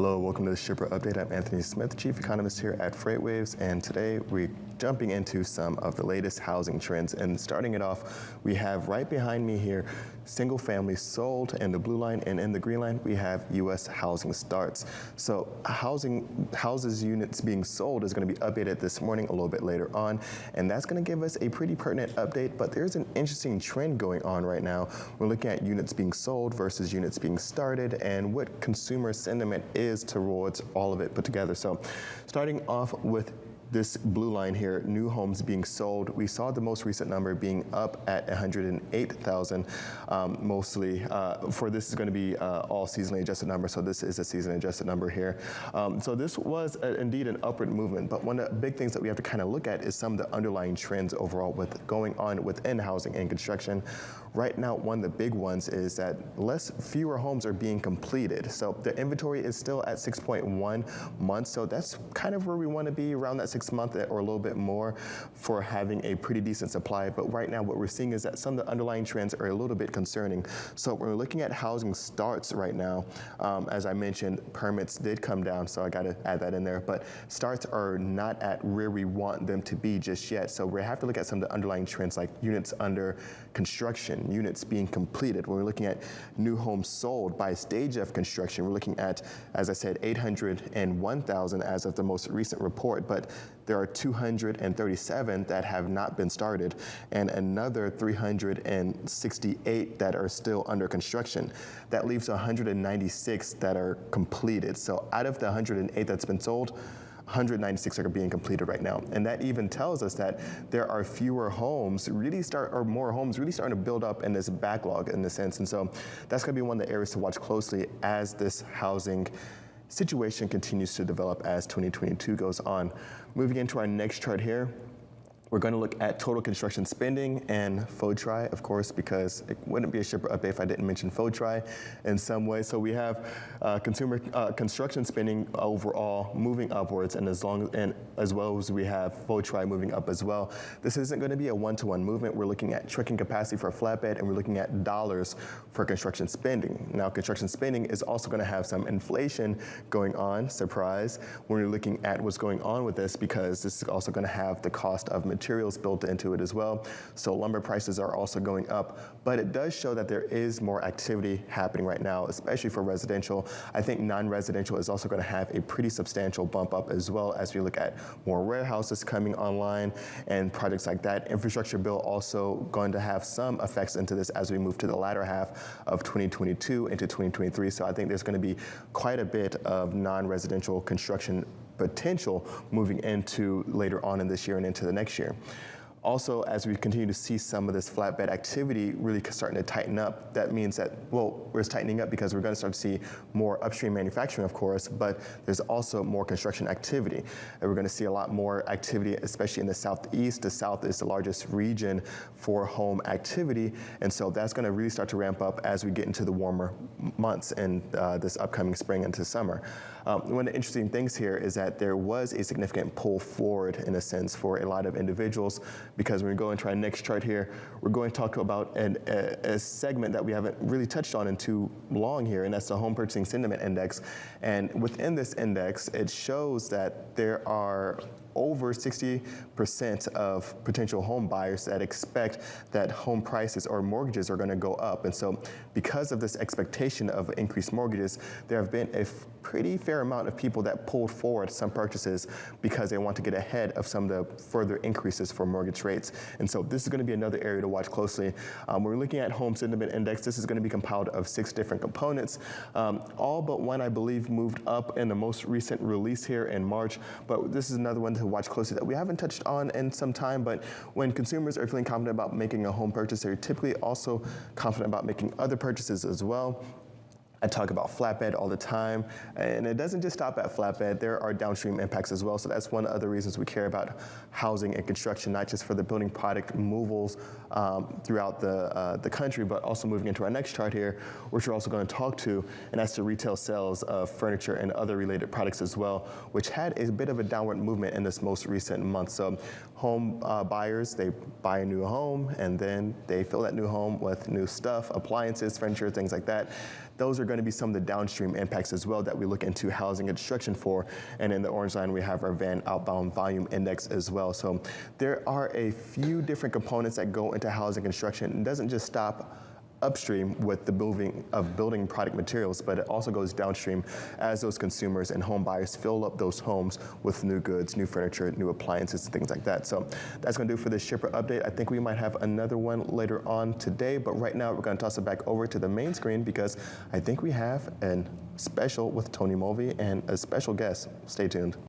Hello, welcome to the Shipper Update. I'm Anthony Smith, Chief Economist here at FreightWaves, and today we're jumping into some of the latest housing trends. And starting it off, we have right behind me here, single family sold in the blue line, and in the green line, we have U.S. housing starts. So houses units being sold is going to be updated this morning a little bit later on, and that's going to give us a pretty pertinent update, but there's an interesting trend going on right now. We're looking at units being sold versus units being started and what consumer sentiment is towards all of it put together. So starting off with this blue line here, new homes being sold, we saw the most recent number being up at 108,000 mostly. For this is going to be all seasonally adjusted number, so this is a season adjusted number here. So this was indeed an upward movement, but one of the big things that we have to kind of look at is some of the underlying trends overall with going on within housing and construction. Right now, one of the big ones is that fewer homes are being completed. So the inventory is still at 6.1 months. So that's kind of where we want to be, around that 6 month or a little bit more for having a pretty decent supply. But right now, what we're seeing is that some of the underlying trends are a little bit concerning. So when we're looking at housing starts right now, as I mentioned, permits did come down. So I got to add that in there. But starts are not at where we want them to be just yet. So we have to look at some of the underlying trends like units under construction, units being completed. When we're looking at new homes sold by stage of construction, we're looking at, as I said, 801,000 as of the most recent report, but there are 237 that have not been started and another 368 that are still under construction. That leaves 196 that are completed. So out of the 108 that's been sold, 196 are being completed right now. And that even tells us that there are more homes really starting to build up in this backlog in this sense. And so that's going to be one of the areas to watch closely as this housing situation continues to develop as 2022 goes on. Moving into our next chart here, we're going to look at total construction spending and FOTRI, of course, because it wouldn't be a shipper update if I didn't mention FOTRI in some way. So we have consumer construction spending overall moving upwards, and as well as we have FOTRI moving up as well. This isn't going to be a one-to-one movement. We're looking at trucking capacity for a flatbed, and we're looking at dollars for construction spending. Now, construction spending is also going to have some inflation going on, surprise, when we're looking at what's going on with this, because this is also going to have the cost of materials built into it as well. So lumber prices are also going up, but it does show that there is more activity happening right now, especially for residential. I think non-residential is also going to have a pretty substantial bump up as well as we look at more warehouses coming online and projects like that. Infrastructure bill also going to have some effects into this as we move to the latter half of 2022 into 2023. So I think there's going to be quite a bit of non-residential construction potential moving into later on in this year and into the next year. Also, as we continue to see some of this flatbed activity really starting to tighten up, that means that, well, we're tightening up because we're going to start to see more upstream manufacturing, of course, but there's also more construction activity. And we're going to see a lot more activity, especially in the Southeast. The South is the largest region for home activity, and so that's going to really start to ramp up as we get into the warmer months in this upcoming spring into summer. One of the interesting things here is that there was a significant pull forward, in a sense, for a lot of individuals, because when we go into our next chart here, we're going to talk about a segment that we haven't really touched on in too long here, and that's the Home Purchasing Sentiment Index. And within this index, it shows that there are over 60% of potential home buyers that expect that home prices or mortgages are going to go up. And so because of this expectation of increased mortgages, there have been a pretty fair amount of people that pulled forward some purchases because they want to get ahead of some of the further increases for mortgage rates. And so this is going to be another area to watch closely. When we're looking at Home Sentiment Index, this is going to be compiled of 6 different components. All but one, I believe, moved up in the most recent release here in March, but this is another one to watch closely that we haven't touched on in some time. But when consumers are feeling confident about making a home purchase, they're typically also confident about making other purchases as well. I talk about flatbed all the time, and it doesn't just stop at flatbed. There are downstream impacts as well, so that's one of the reasons we care about housing and construction, not just for the building product movals throughout the country, but also moving into our next chart here, which we're also going to talk to, and that's the retail sales of furniture and other related products as well, which had a bit of a downward movement in this most recent month. So home buyers, they buy a new home, and then they fill that new home with new stuff, appliances, furniture, things like that. Those are going to be some of the downstream impacts as well that we look into housing and construction for. And in the orange line, we have our van outbound volume index as well. So there are a few different components that go into housing construction. It doesn't just stop upstream with the building product materials, but it also goes downstream as those consumers and home buyers fill up those homes with new goods, new furniture, new appliances, things like that. So that's going to do it for this shipper update. I think we might have another one later on today, but right now we're going to toss it back over to the main screen because I think we have a special with Tony Mulvey and a special guest. Stay tuned.